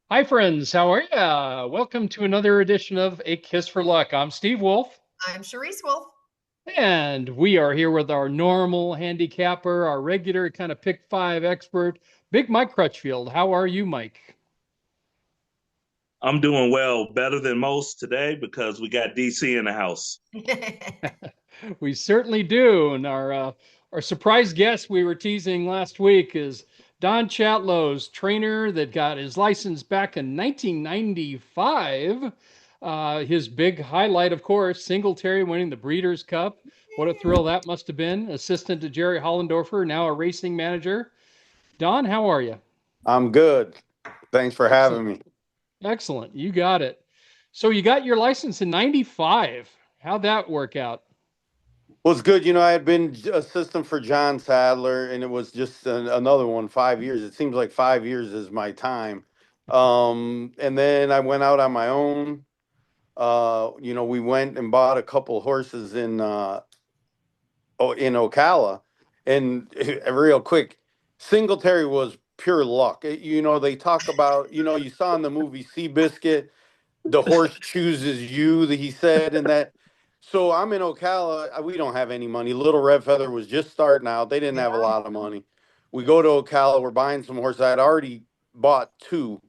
Hi, friends. How are ya? Welcome to another edition of A Kiss for Luck. I'm Steve Wolf, I'm Charisse Wolf. and we are here with our normal handicapper, our regular kind of pick five expert, Big Mike Crutchfield. How are you, Mike? I'm doing well, better than most today because we got DC in the house. We certainly do. And our surprise guest we were teasing last week is Don Chatlos, trainer that got his license back in 1995. His big highlight, of course, Singletary winning the Breeders' Cup. What a thrill that must have been. Assistant to Jerry Hollendorfer, now a racing manager. Don, how are you? I'm good. Thanks for having Excellent. me. Excellent. You got it. So you got your license in 95. How'd that work out? Well, it's good. I had been assistant for John Sadler, and it was just another one, 5 years. It seems like 5 years is my time. And then I went out on my own. We went and bought a couple horses in Ocala, and real quick, Singletary was pure luck. They talk about, you saw in the movie Seabiscuit, the horse chooses you, that he said, and that. So I'm in Ocala. We don't have any money. Little Red Feather was just starting out. They didn't have a Yeah. lot of money. We go to Ocala. We're buying some horses. I had already bought two,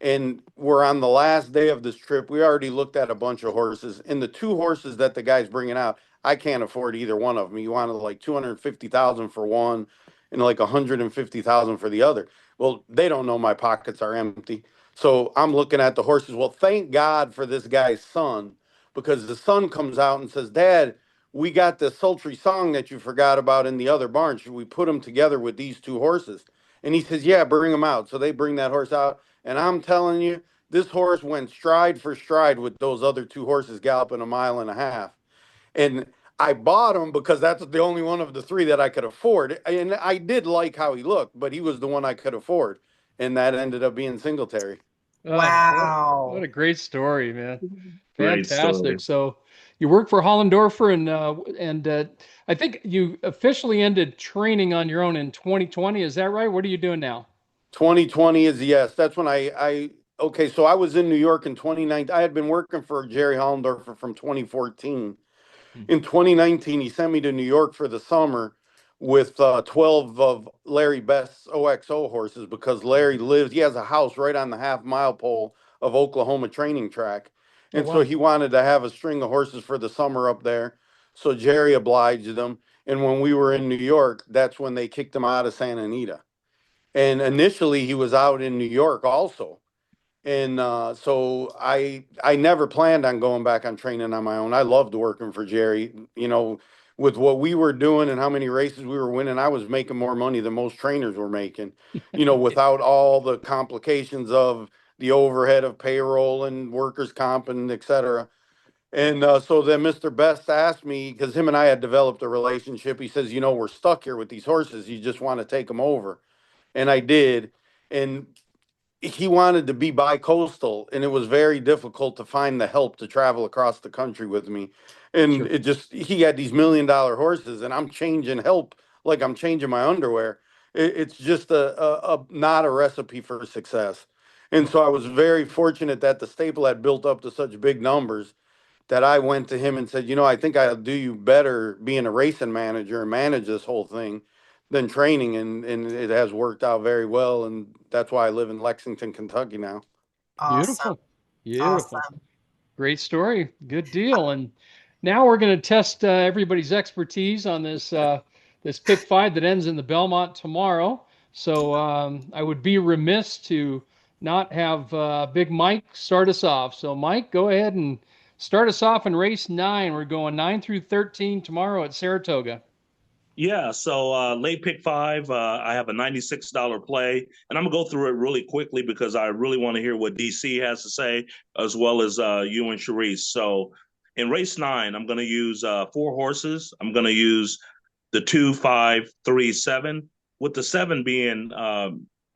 and we're on the last day of this trip. We already looked at a bunch of horses, and the two horses that the guy's bringing out, I can't afford either one of them. He wanted like 250,000 for one, and like 150,000 for the other. Well, they don't know my pockets are empty. So I'm looking at the horses. Well, thank God for this guy's son, because the son comes out and says, Dad, we got this sultry song that you forgot about in the other barn. Should we put them together with these two horses? And he says, yeah, bring them out. So they bring that horse out. And I'm telling you, this horse went stride for stride with those other two horses galloping a mile and a half. And I bought him because that's the only one of the three that I could afford. And I did like how he looked, but he was the one I could afford. And that ended up being Singletary. Oh, what Wow. a great story, man. Great Fantastic. story. So you work for Hollendorfer and I think you officially ended training on your own in 2020. Is that right? What are you doing now? 2020 is yes. That's when okay, so I was in New York in 2019. I had been working for Jerry Hollendorfer from 2014. Hmm. In 2019, he sent me to New York for the summer with 12 of Larry Best's OXO horses, because Larry lives, he has a house right on the half-mile pole of Oklahoma training track. Oh, And so wow. he wanted to have a string of horses for the summer up there. So Jerry obliged them. And when we were in New York, that's when they kicked him out of Santa Anita. And initially he was out in New York also. And so I never planned on going back on training on my own. I loved working for Jerry. With what we were doing and how many races we were winning, I was making more money than most trainers were making. Without all the complications of the overhead of payroll and workers' comp and et cetera. And so then Mr. Best asked me, because him and I had developed a relationship. He says, we're stuck here with these horses. You just want to take them over. And I did. And he wanted to be bi-coastal, and it was very difficult to find the help to travel across the country with me. And Sure. it just, he had these $1 million horses, and I'm changing help like I'm changing my underwear. It's just not a recipe for success. And so I was very fortunate that the stable had built up to such big numbers that I went to him and said, I think I'll do you better being a racing manager and manage this whole thing than training. And it has worked out very well. And that's why I live in Lexington, Kentucky now. Awesome. Beautiful. Beautiful. Awesome. Great story. Good deal. And now we're going to test everybody's expertise on this pick five that ends in the Belmont tomorrow. So I would be remiss to not have Big Mike start us off. So Mike, go ahead and start us off in race nine. We're going 9 through 13 tomorrow at Saratoga. Yeah, so late pick five, I have a $96 play, and I'm gonna go through it really quickly because I really want to hear what DC has to say, as well as you and Sharice. So in race nine, I'm gonna use four horses. I'm gonna use the 2, 5, 3, 7, with the seven being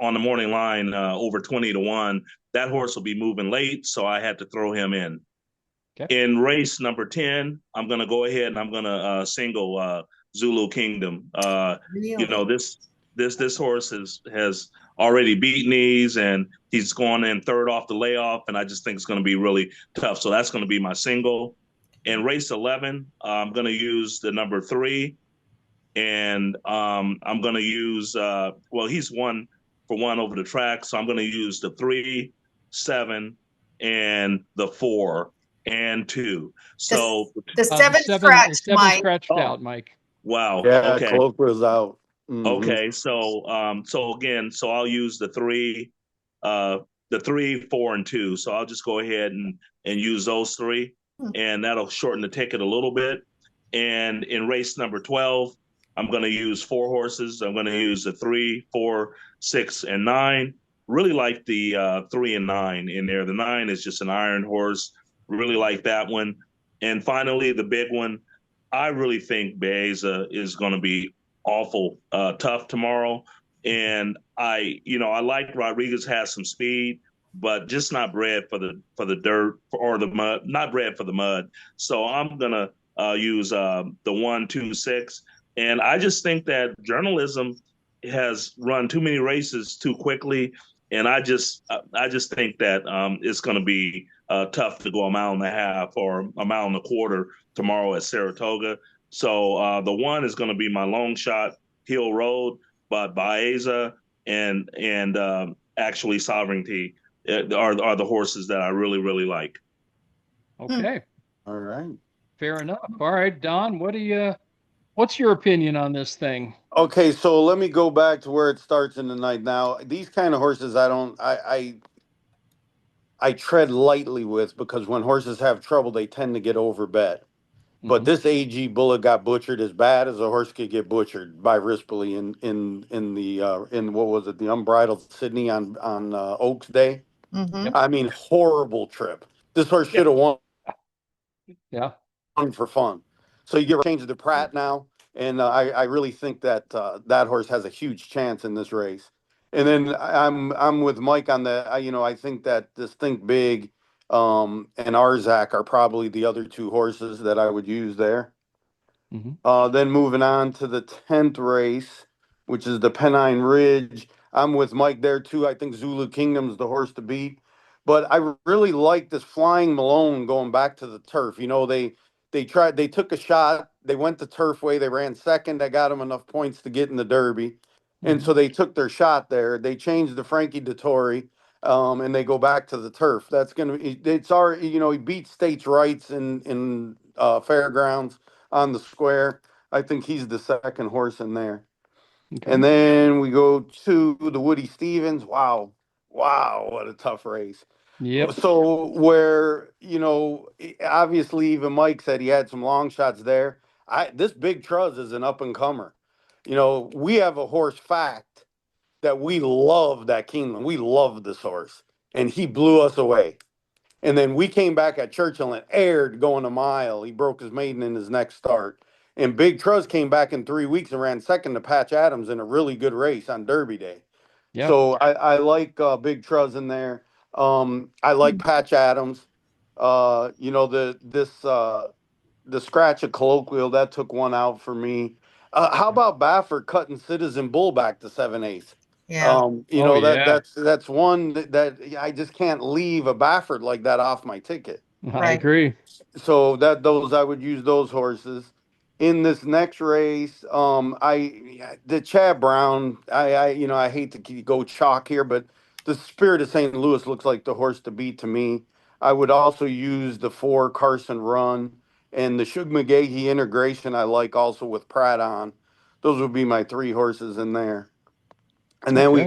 on the morning line over 20 to 1. That horse will be moving late, so I had to throw him in. Okay. In race number 10, I'm going to go ahead and I'm going to single Zulu Kingdom. Really? This this horse has already beaten these, and he's going in third off the layoff, and I just think it's going to be really tough. So that's going to be my single. In race 11, I'm going to use the number 3, and I'm going to use well, he's 1 for 1 over the track, so I'm going to use the 3, 7, and the 4 and 2. The, So the The seven seven, the scratched, seven Mike. scratched oh out, Mike. wow, Yeah, okay. colloquial's out. Hmm. Okay, so again, so I'll use uh, the 3, 4, and 2. So I'll just go ahead and use those 3, Hmm. and that'll shorten the ticket a little bit. And in race number 12, I'm going to use 4 horses. I'm going to use the 3, 4, 6, and 9. Really like the 3 and 9 in there. The 9 is just an iron horse. Really like that one. And finally, the big one. I really think Baeza is going to be awful tough tomorrow. And I like Rodriguez has some speed, but just not bred for the dirt or the mud, not bred for the mud. So I'm gonna use the 1, 2, 6, and I just think that journalism has run too many races too quickly, and I just think that it's going to be tough to go a mile and a half or a mile and a quarter tomorrow at Saratoga. So the 1 is going to be my long shot, Hill Road, but Baeza and actually Sovereignty are the horses that I really really like. Okay, All right. fair enough. All right, Don, what's your opinion on this thing? Okay, so let me go back to where it starts in the night. Now, these kind of horses, I tread lightly with because when horses have trouble, they tend to get overbet. But Hmm. this AG Bullet got butchered as bad as a horse could get butchered by Rispoli in the in what was it, the Unbridled Sydney on Oaks Day. Mm-hmm. Yep. I mean, horrible trip. This horse Yeah. should have won Yeah. for fun. So you get change to Pratt now, and I really think that that horse has a huge chance in this race. And then I'm with Mike on the I think that this Think Big and Arzak are probably the other 2 horses that I would use there. Hmm. Then moving on to the 10th race, which is the Pennine Ridge. I'm with Mike there too. I think Zulu Kingdom's the horse to beat. But I really like this Flying Malone going back to the turf. They took a shot, they went the turf way, they ran second, that got them enough points to get in the Derby. And Hmm. so they took their shot there. They changed the Frankie Dettori, and they go back to the turf. That's gonna be it's already, he beat states' rights in fairgrounds on the square. I think he's the second horse in there. Okay. And then we go to the Woody Stevens. Wow. Wow, what a tough race. Yep. So where, obviously even Mike said he had some long shots there. This Big Truz is an up and comer. We have a horse fact that we loved at Keeneland. We loved this horse. And he blew us away. And then we came back at Churchill and aired going a mile. He broke his maiden in his next start. And Big Truz came back in 3 weeks and ran second to Patch Adams in a really good race on Derby Day. Yeah. So I like Big Truz in there. I like Patch Adams. The scratch of Colloquial that took one out for me. How about Baffert cutting Citizen Bull back to 7/8? Yeah. Oh That yeah. that's one that I just can't leave a Baffert like that off my ticket. I Right. agree. So I would use those horses in this next race. The Chad Brown. I hate to go chalk here, but the Spirit of St. Louis looks like the horse to beat to me. I would also use the 4 Carson Run and the Shug McGahee integration. I like also with Pratt on. Those would be my 3 horses in there. And then Okay.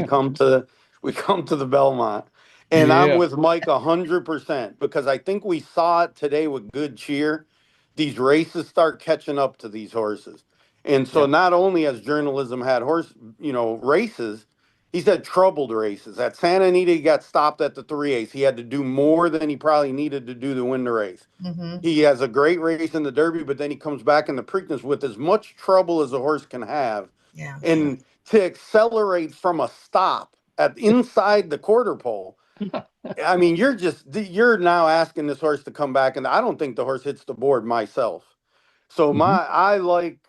we come to the Belmont. And I'm Yeah. with Mike 100% because I think we saw it today with good cheer. These races start catching up to these horses. And so Yep. not only has journalism had races, he's had troubled races. At Santa Anita, he got stopped at the 3/8. He had to do more than he probably needed to do to win the race. Mm-hmm. He has a great race in the Derby, but then he comes back in the Preakness with as much trouble as a horse can have. Yeah. And to accelerate from a stop at inside the quarter pole, I mean, you're now asking this horse to come back, and I don't think the horse hits the board myself. So Hmm. I like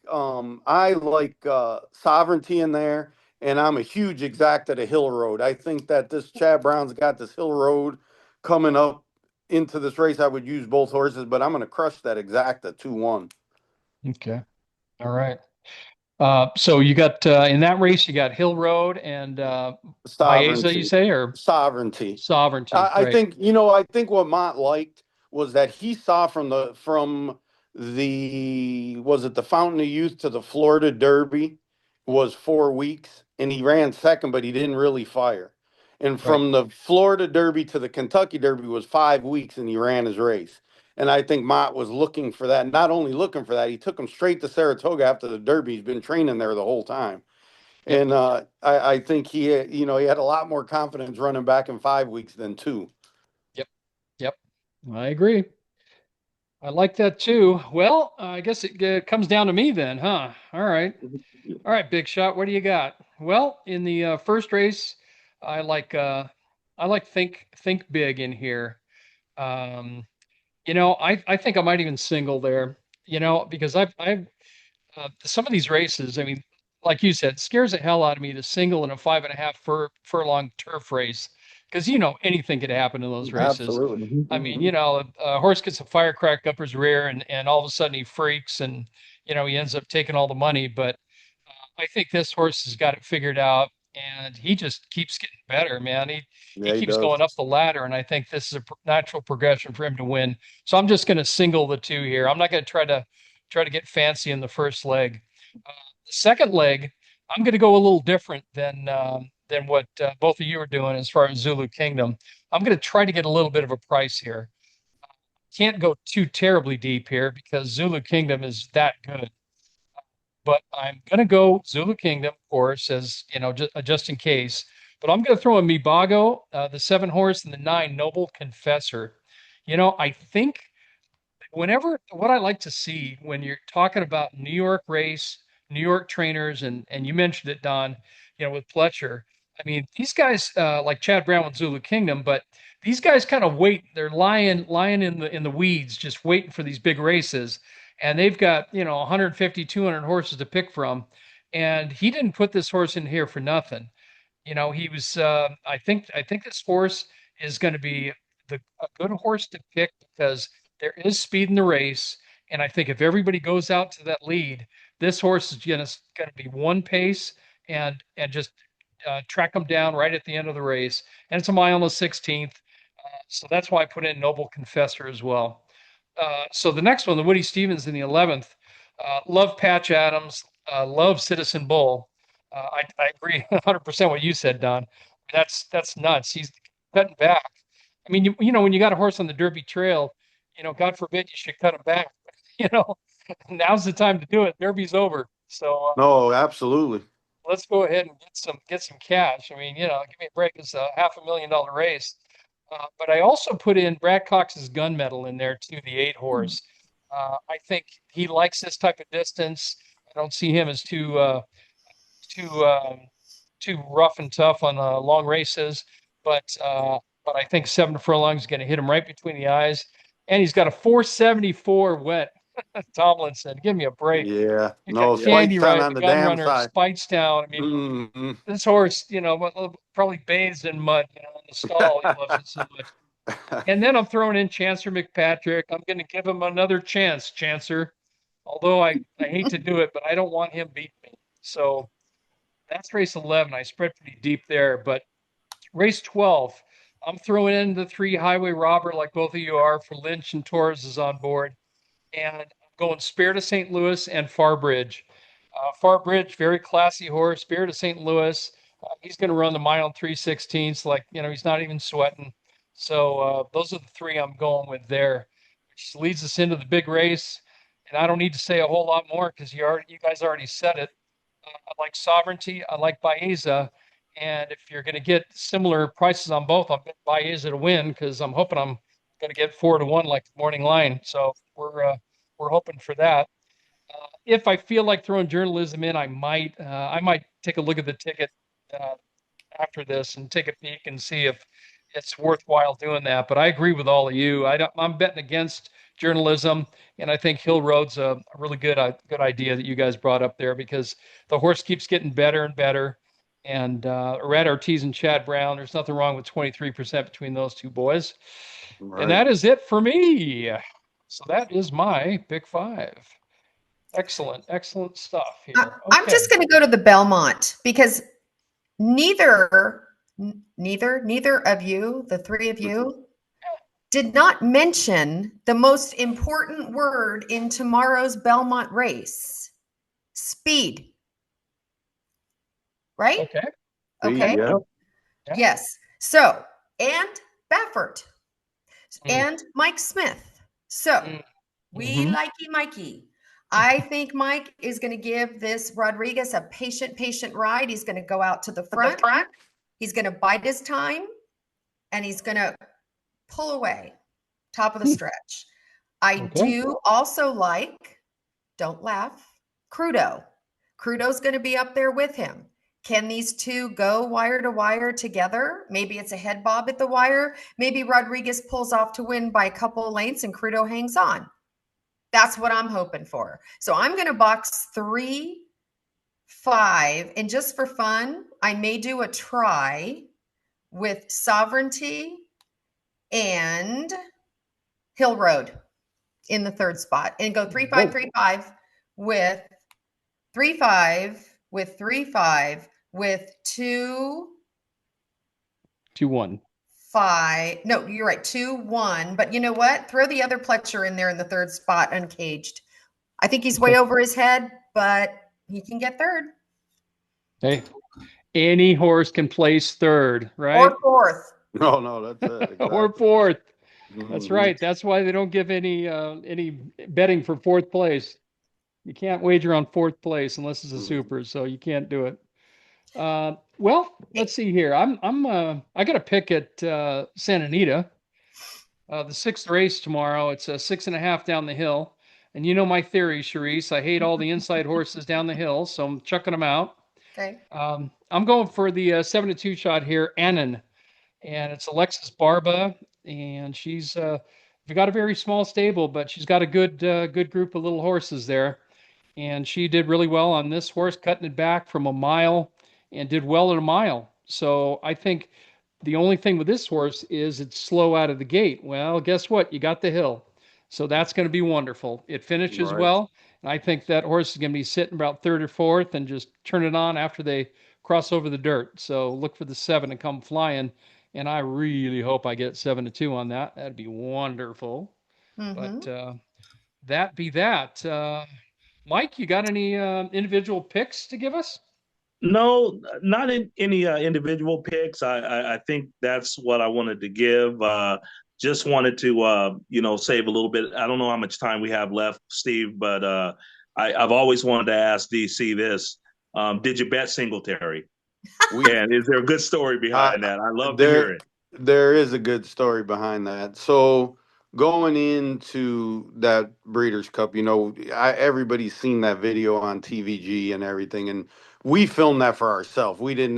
Sovereignty in there, and I'm a huge exact at a Hill Road. I think that this Chad Brown's got this Hill Road coming up into this race. I would use both horses, but I'm going to crush that exact at 2-1. Okay. All right. So you got in that race, you got Hill Road and Baeza, you Sovereignty. say, or Sovereignty. Sovereignty, I right? think, I think what Mott liked was that he saw from the was it the Fountain of Youth to the Florida Derby was 4 weeks, and he ran second, but he didn't really fire. And Right. from the Florida Derby to the Kentucky Derby was 5 weeks, and he ran his race. And I think Mott was looking for that. Not only looking for that, he took him straight to Saratoga after the Derby. He's been training there the whole time. Yep. And I think he had a lot more confidence running back in 5 weeks than two. Yep. Yep. I agree. I like that too. Well, I guess it comes down to me then, huh? All right. All right, Big Shot, what do you got? Well, in the first race, I like uh I like think big in here. Um, I think I might even single there, because I've some of these races, I mean, like you said, scares the hell out of me to single in a 5.5 furlong turf race because anything could happen in those races. Absolutely. I mean, a horse gets a firecracker up his rear and all of a sudden he freaks and he ends up taking all the money. But I think this horse has got it figured out, and he just keeps getting better, man. He Yeah, he keeps does. going up the ladder, and I think this is a natural progression for him to win. So I'm just going to single the two here. I'm not going to try to get fancy in the first leg. The second leg, I'm going to go a little different than what both of you are doing as far as Zulu Kingdom. I'm going to try to get a little bit of a price here. Can't go too terribly deep here because Zulu Kingdom is that good, but I'm going to go Zulu Kingdom, of course, as just in case. But I'm going to throw in Mibago, the 7 horse, and the 9 Noble Confessor. I think whenever what I like to see when you're talking about New York race, New York trainers, and you mentioned it, Don, with Pletcher. I mean, these guys like Chad Brown with Zulu Kingdom, but these guys kind of wait. They're lying in the weeds, just waiting for these big races, and they've got 150, 200 horses to pick from, and he didn't put this horse in here for nothing. He was. I think this horse is going to be a good horse to pick because there is speed in the race, and I think if everybody goes out to that lead, this horse is going to be one pace and just track them down right at the end of the race. And it's a mile and the 16th, so that's why I put in Noble Confessor as well. So the next one, the Woody Stevens in the 11th, love Patch Adams, love Citizen Bull. I agree 100% what you said, Don. That's nuts. He's cutting back. I mean, when you got a horse on the Derby Trail, God forbid you should cut him back. You know, now's the time to do it. Derby's over, so No, absolutely. let's go ahead and get some cash. I mean, give me a break. It's a $500,000 race. But I also put in Brad Cox's gunmetal in there too, the 8 horse. I think he likes this type of distance. I don't see him as too too rough and tough on long races, but I think 7 furlongs is going to hit him right between the eyes, and he's got a 474 wet. Tomlinson, give me a break. Yeah. He's got No, Candy Spike's Ride, on the the gun damn runner, side. Spitestown. I mean, Hmm. this horse, probably bathes in mud, in the stall. He loves it so much. And then I'm throwing in Chancer McPatrick. I'm going to give him another chance, Chancer. Although I hate to do it, but I don't want him beating me. So that's race 11. I spread pretty deep there. But race 12, I'm throwing in the 3 Highway Robber, like both of you are, for Lynch and Torres is on board. And I'm going Spirit of St. Louis and Farbridge. Farbridge, very classy horse. Spirit of St. Louis, he's going to run the mile and 3/16. Like, he's not even sweating. So those are the 3 I'm going with there, which leads us into the big race. And I don't need to say a whole lot more because you guys already said it. I like Sovereignty. I like Baeza. And if you're going to get similar prices on both, I'll bet Baeza to win because I'm hoping I'm going to get 4-1 like the morning line. So we're hoping for that. If I feel like throwing journalism in, I might take a look at the ticket uh, after this and take a peek and see if it's worthwhile doing that. But I agree with all of you. I'm betting against journalism, and I think Hill Road's a really good idea that you guys brought up there because the horse keeps getting better and better. And Red Ortiz and Chad Brown. There's nothing wrong with 23% between those two boys. And Right. that is it for me. So that is my pick five. Excellent, excellent stuff here. I'm Okay. just going to go to the Belmont because neither of you, the three of you, did not mention the most important word in tomorrow's Belmont race: speed. Right? Okay. Okay. Yeah. Yeah. Yes. So, and Baffert Mm. and Mike Smith. So, we Mm-hmm. likey Mikey. I think Mike is going to give this Rodriguez a patient ride. He's going to go out to the front. He's going to bide his time and he's going to pull away, top of the stretch. I Okay. do also like, don't laugh, Crudo. Crudo's going to be up there with him. Can these two go wire to wire together? Maybe it's a head bob at the wire. Maybe Rodriguez pulls off to win by a couple of lengths and Crudo hangs on. That's what I'm hoping for. So I'm going to box 3, 5, and just for fun, I may do a try with Sovereignty and Hill Road in the third spot and go 3, 5, 3, 5 with 3, 5 with 3, 5 with 2, 2-1. 5. No, you're right. 2, 1. But you know what? Throw the other Pletcher in there in the third spot, uncaged. I think he's way over his head, but he can get third. Hey, any horse can place third, right? Or fourth. No, that's it. Exactly. Or fourth. That's Mhm. right. That's why they don't give any betting for fourth place. You can't wager on fourth place unless it's a super, so you can't do it. Well, let's see here. I got a pick at Santa Anita. The sixth race tomorrow. It's a 6.5 down the hill. And you know my theory, Charisse. I hate all the inside horses down the hill, so I'm chucking them out. Okay. I'm going for the 7-2 shot here, Annan, and it's Alexis Barba, and she's we got a very small stable, but she's got a good group of little horses there, and she did really well on this horse, cutting it back from a mile, and did well at a mile. So I think the only thing with this horse is it's slow out of the gate. Well, guess what? You got the hill. So that's going to be wonderful. It finishes Right. well. And I think that horse is going to be sitting about third or fourth and just turn it on after they cross over the dirt. So look for the 7 to come flying. And I really hope I get 7-2 on that. That'd be wonderful. But that be that. Mike, you got any individual picks to give us? No, not in any individual picks. I think that's what I wanted to give. Just wanted to save a little bit. I don't know how much time we have left, Steve, but I've always wanted to ask DC this: did you bet Singletary? We And is there a good story I, behind that? I love to hear there it. there is a good story behind that. So going into that Breeders' Cup, everybody's seen that video on TVG and everything, and we filmed that for ourselves. We didn't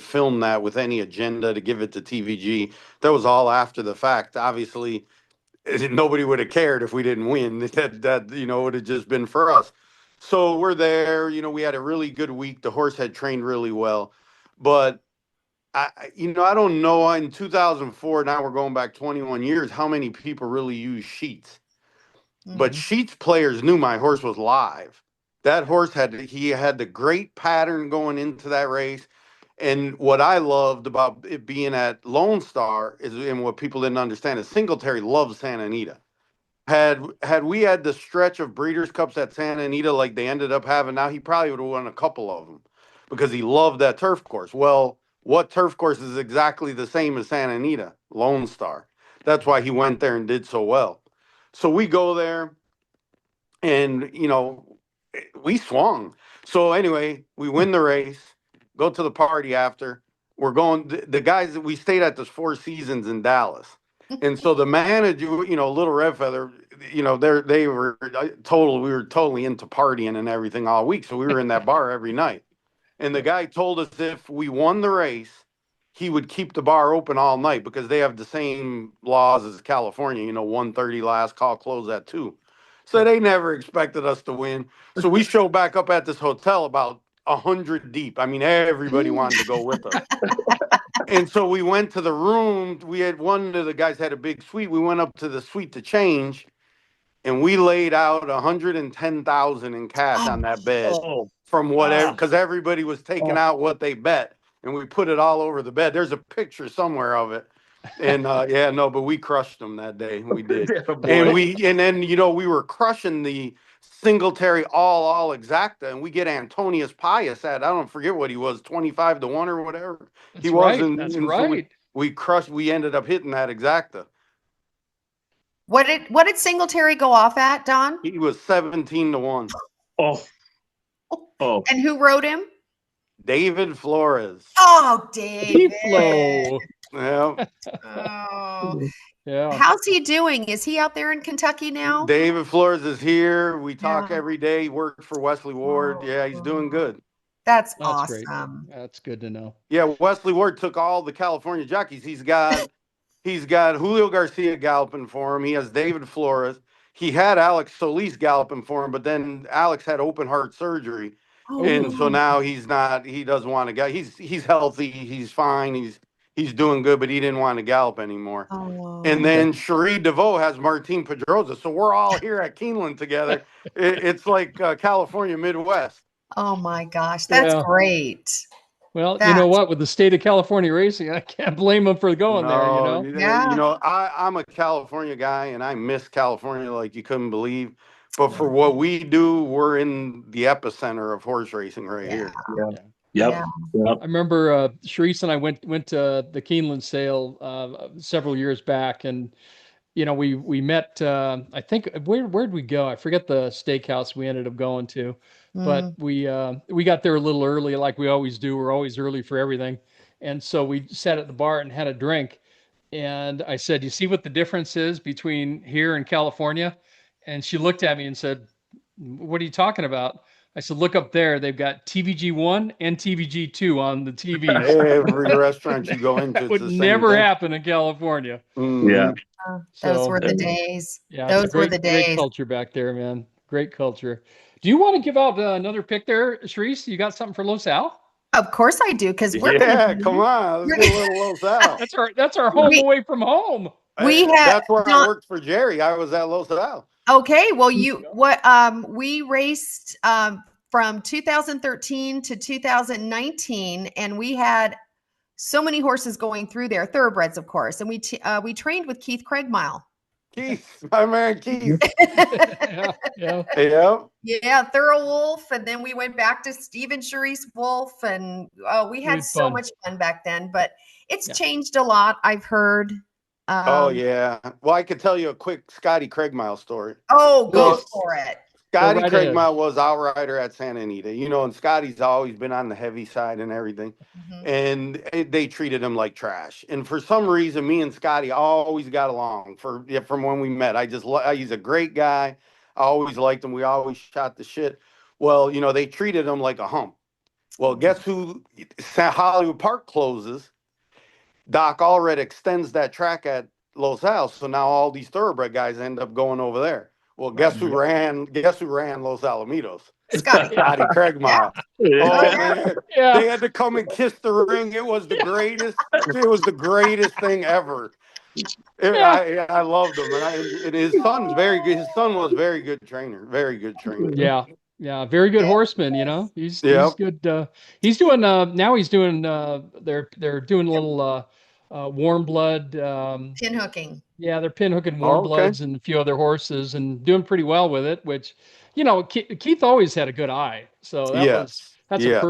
film that with any agenda to give it to TVG. That was all after the fact. Obviously, nobody would have cared if we didn't win. That would have just been for us. So we're there. We had a really good week. The horse had trained really well, but I don't know. In 2004, now we're going back 21 years. How many people really use sheets? But sheets players knew my horse was live. That horse had the great pattern going into that race. And what I loved about it being at Lone Star is, and what people didn't understand, is Singletary loves Santa Anita. Had we had the stretch of Breeders' Cups at Santa Anita like they ended up having now, he probably would have won a couple of them because he loved that turf course. Well, what turf course is exactly the same as Santa Anita? Lone Star. That's why he went there and did so well. So we go there, and we swung. So anyway, we win the race, go to the party after. We're going. The guys that we stayed at this Four Seasons in Dallas, and so the manager, Little Red Feather, they were we were totally into partying and everything all week. So we were in that bar every night. And the guy told us if we won the race, he would keep the bar open all night because they have the same laws as California, 1:30 last call, close at 2. So they never expected us to win. So we show back up at this hotel about 100 deep. I mean, everybody wanted to go with us. And so we went to the room. We had one of the guys had a big suite. We went up to the suite to change, and we laid out 110,000 in cash on that bed Oh, from whatever, ah, because everybody was taking oh, out what they bet, and we put it all over the bed. There's a picture somewhere of it, and yeah, no, but we crushed them that day. We did, yeah, and boy. then we were crushing the Singletary all exacta, and we get Antonius Pius at I don't forget what he was 25 to 1 or whatever he That's was, right. and, That's and so right. we crushed. We ended up hitting that exacta. What did Singletary go off at, Don? He was 17 to 1. Oh, oh, And who wrote him? David Flores. Oh, David. Flow. Yeah. Oh, Yeah. how's he doing? Is he out there in Kentucky now? David Flores is here. We talk Yeah. every day. He works for Wesley Ward. Yeah, he's doing good. That's That's great. awesome. That's good to know. Yeah, Wesley Ward took all the California jockeys. He's got Julio Garcia galloping for him. He has David Flores. He had Alex Solis galloping for him, but then Alex had open heart surgery. And so Oh, now he doesn't want to go. He's healthy, he's fine, he's doing good, but he didn't want to gallop anymore. And Oh, then Cherie DeVoe has Martin Pedroza. So we're all here at Keeneland together. It's like California Midwest. oh my gosh, that's yeah. great. Well, you know That's what? With the state of California racing, I can't blame them for going there, you No, know? yeah. I'm a California guy and I miss California like you couldn't believe. But Yeah. for what we do, we're in the epicenter of horse racing right Yeah. here. yeah, Yeah. Yeah. yep. I remember Sharice and I went to the Keeneland sale several years back, and we met. I think where'd we go? I forget the steakhouse we ended up going to, but Mm. we got there a little early, like we always do. We're always early for everything, and so we sat at the bar and had a drink. And I said, "You see what the difference is between here and California?" And she looked at me and said, "What are you talking about?" I said, "Look up there. They've got TVG1 and TVG2 on the TVs. Every restaurant you go into, That it's would the same never thing. happen in California." Yeah. Hmm. Those were So, the days. yeah, it's a Those were the great days. culture back there, man. Great culture. Do you want to give out another pick there, Sharice? You got something for Los Al? Of course I do, because Yeah, come on, let's get a little Los Al. That's our home we away from home. we had That's where I Don. worked for Jerry. I was at Los Al. Okay, well, You know? we raced from 2013 to 2019, and we had so many horses going through there, thoroughbreds, of course, and we trained with Keith Craigmile. Keith, my man Keith. Yeah, yeah. Yep. Yeah, Thorough Wolf, and then we went back to Stephen Charisse Wolf, and we It had was so fun. much fun back then. But it's Yeah. changed a lot, I've heard. Oh yeah. Well, I could tell you a quick Scotty Craigmile story. Oh, go Please for it. go Scotty right ahead. Craigmile was outrider at Santa Anita, and Scotty's always been on the heavy side and everything. Mhm. And they treated him like trash. And for some reason, me and Scotty always got along from when we met. He's a great guy. I always liked him. We always shot the shit. Well, they treated him like a hump. Well, guess who? Hollywood Park closes. Doc Allred extends that track at Los Al, so now all these thoroughbred guys end up going over there. Well, Right. guess who ran? Guess who ran Los Alamitos? Scotty. Scotty Craigmile. Oh, Oh yeah. man, Yeah. they had to come and kiss the ring. It was the greatest. It was the greatest thing ever. Yeah. I loved him, and his son's very good. His son was very good trainer, very good trainer. Yeah. Yeah. Very good Yeah. horseman, He's Yep. good. He's doing now he's doing they're doing a little warm blood. Pin hooking. Yeah, they're pin hooking warm Oh, okay. bloods and a few other horses and doing pretty well with it, which, Keith always had a good eye. So Yes. that's a Yes.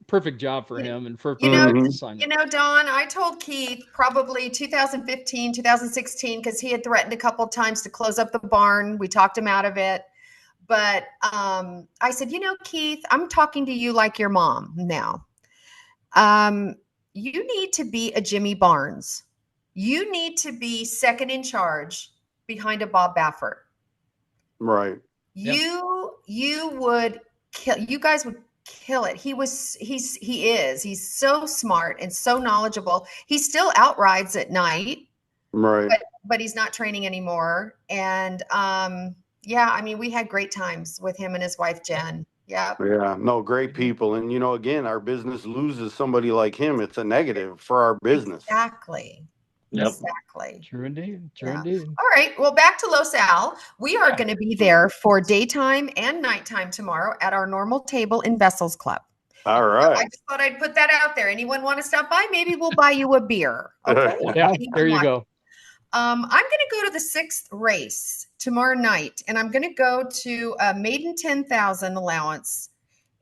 perfect job for him and You know, Mhm. assignment. Don, I told Keith probably 2015, 2016, because he had threatened a couple of times to close up the barn. We talked him out of it. But I said, Keith, I'm talking to you like your mom now. You need to be a Jimmy Barnes. You need to be second in charge behind a Bob Baffert. Right. Yeah. You guys would kill it. He's so smart and so knowledgeable. He still outrides at night, Right. but he's not training anymore. And we had great times with him and his wife Jen. Yeah, Yeah, no, great people. And, again, our business loses somebody like him. It's a negative for our business. exactly. Yep. Exactly. True indeed. True Yeah. indeed. All right. Well, back to Los Al. We are Yeah. going to be there for daytime and nighttime tomorrow at our normal table in Vessels Club. All So I right. just thought I'd put that out there. Anyone want to stop by? Maybe we'll buy you a beer. Okay. Yeah. You There can you watch. go. I'm going to go to the 6th race tomorrow night, and I'm going to go to a maiden 10,000 allowance.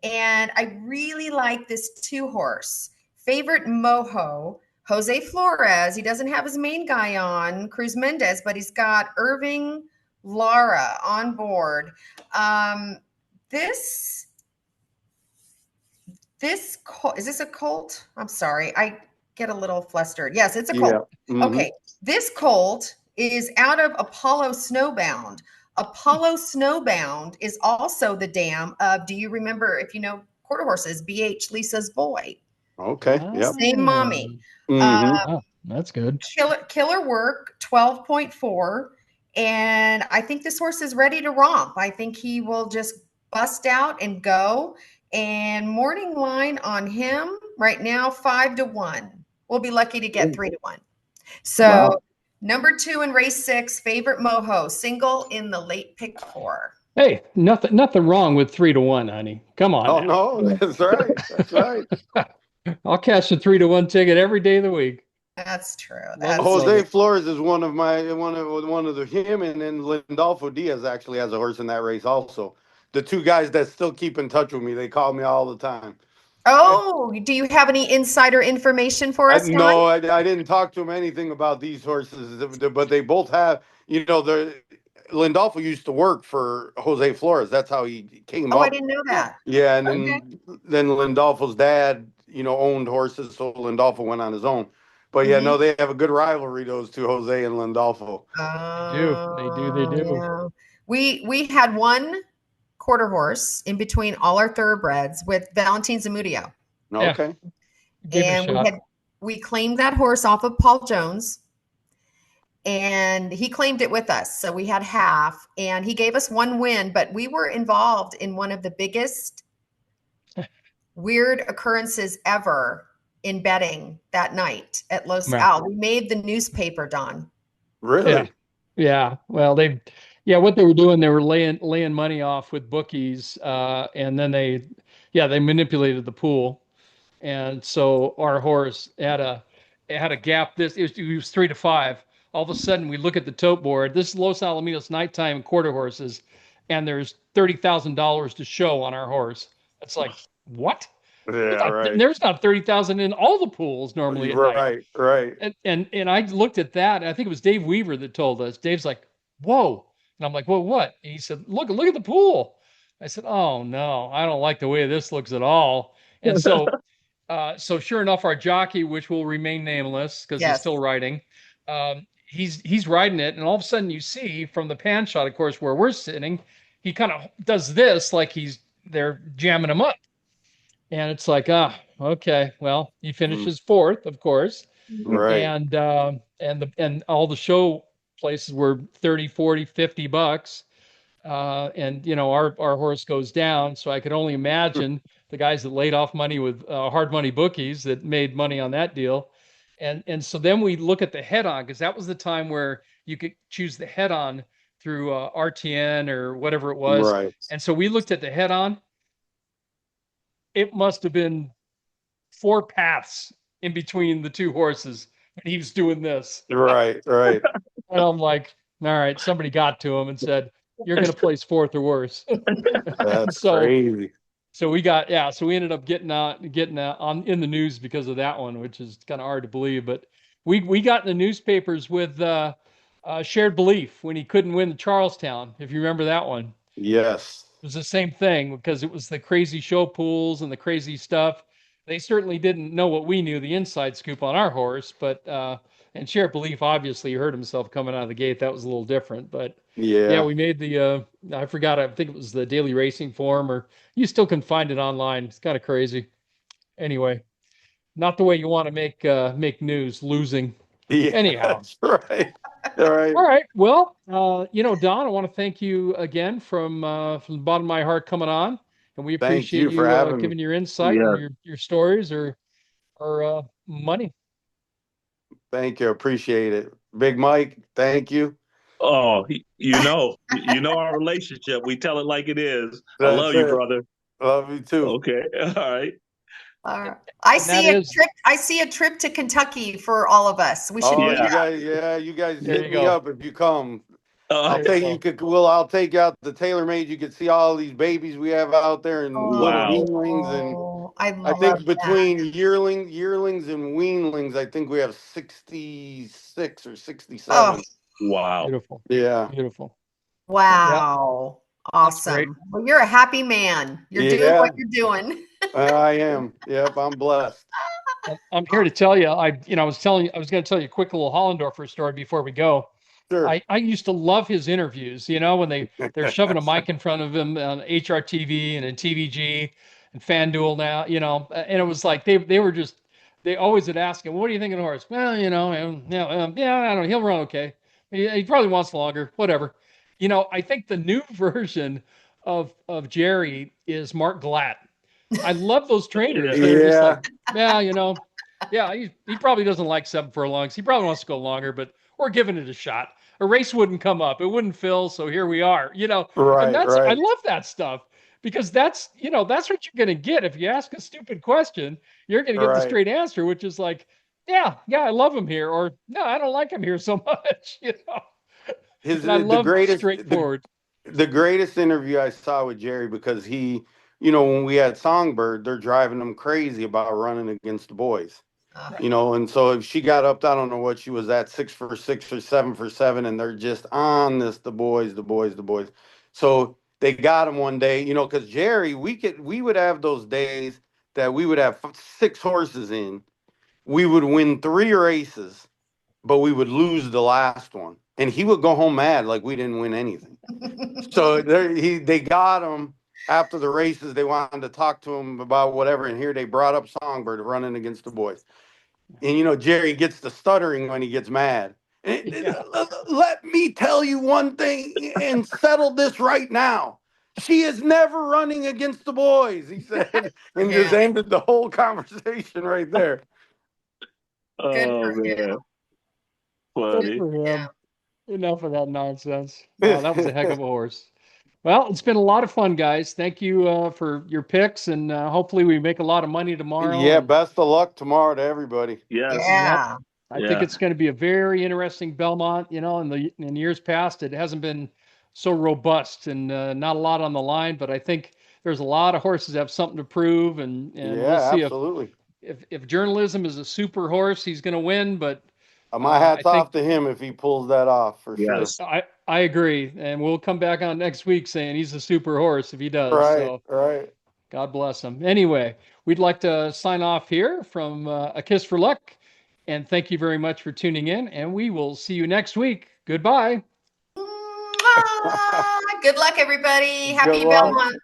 And I really like this 2-horse. Favorite Moho, Jose Flores. He doesn't have his main guy on, Cruz Mendez, but he's got Irving Lara on board. This is this a colt? I'm sorry, I get a little flustered. Yes, it's a colt. Yeah. Mm-hmm. Okay, this colt is out of Apollo Snowbound. Apollo Snowbound is also the dam of, do you remember, if you know quarter horses, BH Lisa's Boy? Okay. Yep. Same mommy. Mm-hmm. Oh, that's good. Killer work, 12.4. And I think this horse is ready to romp. I think he will just bust out and go. And morning line on him right now, 5-1. We'll be lucky to get 3-1. So Wow. number 2 in race 6, favorite Moho, single in the late pick 4. Hey, nothing wrong with 3-1, honey. Come on Oh, now. no, that's right. That's right. I'll cash a 3-1 ticket every day of the week. That's true. Love That's it, love Jose it. Flores is one of the him, and then Lindolfo Diaz actually has a horse in that race also. The two guys that still keep in touch with me, they call me all the time. Oh, do you have any insider information for us, Don? No, I didn't talk to him anything about these horses, but they both have, the Lindolfo used to work for Jose Flores. That's how he came Oh, I up. didn't know that. Yeah, and Okay. then Lindolfo's dad, owned horses, so Lindolfo went on his own. But yeah, no, they have a good rivalry, those two, Jose and Lindolfo. They do. Yeah. We had one quarter horse in between all our thoroughbreds with Valentin Zamudio. Yeah. Okay. Give it a And shot. we claimed that horse off of Paul Jones, and he claimed it with us. So we had half, and he gave us one win, but we were involved in one of the biggest weird occurrences ever in betting that night at Los Right. Al. We made the newspaper, Don. Really? Yeah. Well, what they were doing, they were laying money off with bookies, and then they manipulated the pool, and so our horse had a gap. It was 3-5. All of a sudden, we look at the tote board. This is Los Alamitos nighttime quarter horses, and there's $30,000 to show on our horse. It's like, what? Yeah, right. There's not 30,000 in all the pools normally at night. Right. And I looked at that, and I think it was Dave Weaver that told us. Dave's like, "Whoa!" And I'm like, "Well, what?" And he said, "Look at the pool." I said, "Oh no, I don't like the way this looks at all." And so sure enough, our jockey, which will remain nameless because he's Yes. still riding, he's riding it, and all of a sudden you see from the pan shot, of course, where we're sitting, he kind of does this like they're jamming him up. And it's like, okay, well, he finishes 4th, of course. Right. And all the show places were 30, 40, $50. And our horse goes down. So I could only imagine the guys that laid off money with hard money bookies that made money on that deal. And so then we look at the head on, because that was the time where you could choose the head on through RTN or whatever it was. Right. And so we looked at the head on. It must have been 4 paths in between the two horses, and he was doing this. Right. And I'm like, all right, somebody got to him and said, "You're going to place 4th or worse." That's so crazy. so we ended up getting on in the news because of that one, which is kind of hard to believe. But we got in the newspapers with Shared Belief when he couldn't win the Charlestown, if you remember that one. Yes. It was the same thing because it was the crazy show pools and the crazy stuff. They certainly didn't know what we knew, the inside scoop on our horse, but and Sheriff Belief obviously hurt himself coming out of the gate. That was a little different, but yeah, we made the I forgot, I think it was the Daily Racing Form, or you still can find it online. It's kind of crazy. Anyway, not the way you want to make news, losing. Yeah, Anyhow. that's right. All right. All right. Well, Don, I want to thank you again from the bottom of my heart coming on. and we Thank appreciate you for you having me. giving your insight and Yeah. your stories or money. Thank you. Appreciate it. Big Mike, thank you. Oh, you know our relationship. We tell it like it is. I That's love you, it. brother. Love you too. Okay. All right. I And that see a is, trip. I see a trip to Kentucky for all of us. We should Oh, meet Yeah. you up. guys, yeah, you guys there hit you me go. up if you come. Uh, I'll There you take you go. could well, I'll take you out to TaylorMade. You can see all these babies we have out there and little wow. weanlings, and Oh, I I love think that. between yearlings and weanlings, I think we have 66 or Oh, 67. Wow. Beautiful. Yeah. Beautiful. Yeah, wow. that's great. Awesome. Well, you're a happy man. You're doing what Yeah, you're doing. I am. Yep, I'm blessed. I'm here to tell you, I was going to tell you a quick little Hollendorfer story before we go. Sure. I used to love his interviews, when they're shoving a mic in front of him on HRTV and in TVG and FanDuel now, and it was like they were just they always would ask him, "What do you think of the horse?" Well, yeah, I don't know, he'll run okay. He probably wants longer, whatever. I think the new version of Jerry is Mark Glatt. I love those trainers that are just like, Yeah, yeah, yeah, he probably doesn't like 7 furlongs. He probably wants to go longer, but we're giving it a shot. A race wouldn't come up, it wouldn't fill, so here we are. And right, I right, love that stuff because that's what you're going to get if you ask a stupid question. You're going to get the right. straight answer, which is like, yeah, I love him here, or no, I don't like him here so much. His And I the love greatest straightforward. the greatest interview I saw with Jerry, because he, when we had Songbird, they're driving him crazy about running against the boys. Right. And so if she got up, I don't know what she was at, 6 for 6 or 7 for 7, and they're just on this, the boys, the boys, the boys. So they got him one day, because Jerry, we would have those days that we would have 6 horses in, we would win 3 races, but we would lose the last one, and he would go home mad like we didn't win anything. So they got him after the races. They wanted to talk to him about whatever, and here they brought up Songbird running against the boys. And Jerry gets the stuttering when he gets mad. Yeah. Let me tell you one thing and settle this right now. She is never running against the boys, he said, and just Yeah. ended the whole conversation right there. Good Oh for him. man. Good Funny. for Yeah. him. Enough of that nonsense. Wow, that was a heck of a horse. Well, it's been a lot of fun, guys. Thank you for your picks, and hopefully we make a lot of money tomorrow. Yeah, And best of luck tomorrow to everybody. Yes. yep, Yeah. I think Yeah. it's going to be a very interesting Belmont. In years past, it hasn't been so robust and not a lot on the line. But I think there's a lot of horses that have something to prove, and we'll Yeah, see absolutely. if journalism is a super horse, he's going to win. But My I hat's think off to him if he pulls that off, for sure. Yes. I agree, and we'll come back on next week saying he's a super horse if he does. Right, So right. God bless him. Anyway, we'd like to sign off here from A Kiss for Luck, and thank you very much for tuning in. And we will see you next week. Goodbye. Mwah! Good luck, everybody. Good Happy luck. Belmont.